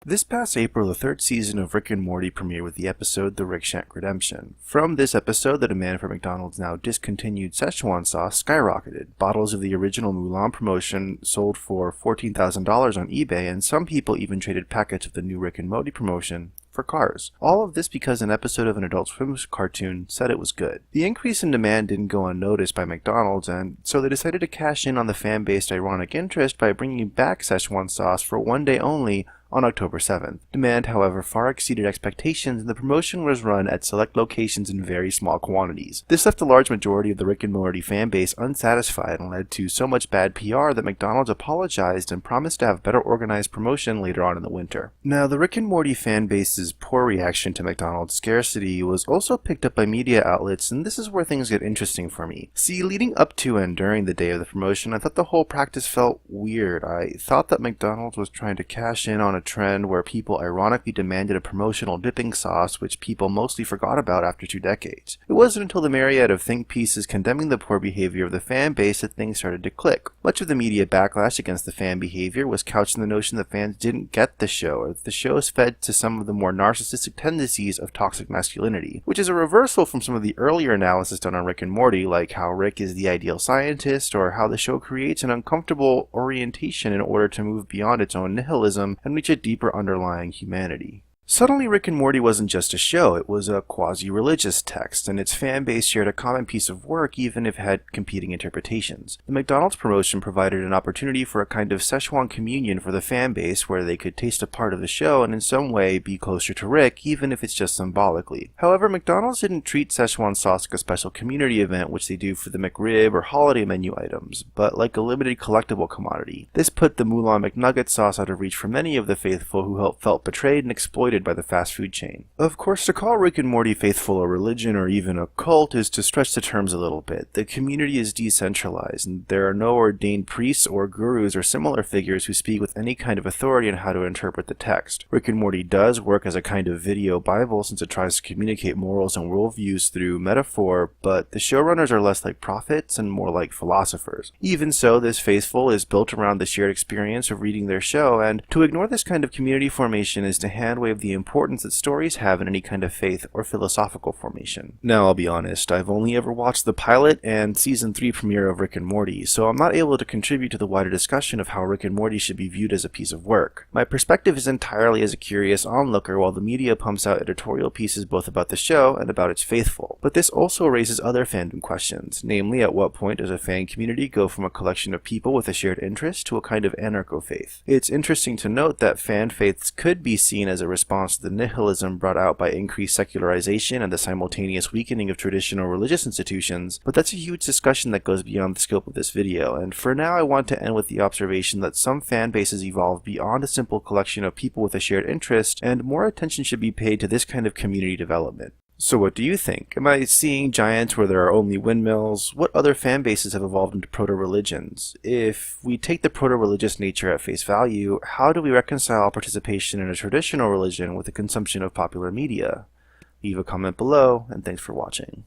This past April, the third season of Rick and Morty premiered with the episode The Rick Shank Redemption. From this episode, the demand for McDonald's now discontinued Szechuan sauce skyrocketed. Bottles of the original Mulan promotion sold for $14,000 on eBay, and some people even traded packets of the new Rick and Morty promotion for cars. All of this because an episode of an Adult Swim cartoon said it was good. The increase in demand didn't go unnoticed by McDonald's, and so they decided to cash in on the fan-based ironic interest by bringing back Szechuan sauce for one day only on October 7th. Demand, however, far exceeded expectations, and the promotion was run at select locations in very small quantities. This left a large majority of the Rick and Morty fanbase unsatisfied and led to so much bad PR that McDonald's apologized and promised to have better organized promotion later on in the winter. Now, the Rick and Morty fanbase's poor reaction to McDonald's scarcity was also picked up by media outlets, and this is where things get interesting for me. See, leading up to and during the day of the promotion, I thought the whole practice felt weird. I thought that McDonald's was trying to cash in on a trend where people ironically demanded a promotional dipping sauce which people mostly forgot about after 2 decades. It wasn't until the myriad of think pieces condemning the poor behavior of the fan base that things started to click. Much of the media backlash against the fan behavior was couched in the notion that fans didn't get the show, or that the show is fed to some of the more narcissistic tendencies of toxic masculinity, which is a reversal from some of the earlier analysis done on Rick and Morty, like how Rick is the ideal scientist, or how the show creates an uncomfortable orientation in order to move beyond its own nihilism and reach a deeper underlying humanity. Suddenly, Rick and Morty wasn't just a show, it was a quasi-religious text, and its fan base shared a common piece of work even if it had competing interpretations. The McDonald's promotion provided an opportunity for a kind of Szechuan communion for the fan base where they could taste a part of the show and in some way be closer to Rick, even if it's just symbolically. However, McDonald's didn't treat Szechuan sauce like a special community event which they do for the McRib or holiday menu items, but like a limited collectible commodity. This put the Mulan McNugget sauce out of reach for many of the faithful who felt betrayed and exploited by the fast food chain. Of course, to call Rick and Morty faithful a religion or even a cult is to stretch the terms a little bit. The community is decentralized, and there are no ordained priests or gurus or similar figures who speak with any kind of authority on how to interpret the text. Rick and Morty does work as a kind of video Bible since it tries to communicate morals and worldviews through metaphor, but the showrunners are less like prophets and more like philosophers. Even so, this faithful is built around the shared experience of reading their show, and to ignore this kind of community formation is to hand-wave the importance that stories have in any kind of faith or philosophical formation. Now, I'll be honest, I've only ever watched the pilot and season 3 premiere of Rick and Morty, so I'm not able to contribute to the wider discussion of how Rick and Morty should be viewed as a piece of work. My perspective is entirely as a curious onlooker while the media pumps out editorial pieces both about the show and about its faithful. But this also raises other fandom questions, namely at what point does a fan community go from a collection of people with a shared interest to a kind of anarcho-faith? It's interesting to note that fan faiths could be seen as a response to the nihilism brought out by increased secularization and the simultaneous weakening of traditional religious institutions, but that's a huge discussion that goes beyond the scope of this video, and for now I want to end with the observation that some fan bases evolve beyond a simple collection of people with a shared interest, and more attention should be paid to this kind of community development. So what do you think? Am I seeing giants where there are only windmills? What other fan bases have evolved into proto-religions? If we take the proto-religious nature at face value, how do we reconcile participation in a traditional religion with the consumption of popular media? Leave a comment below, and thanks for watching.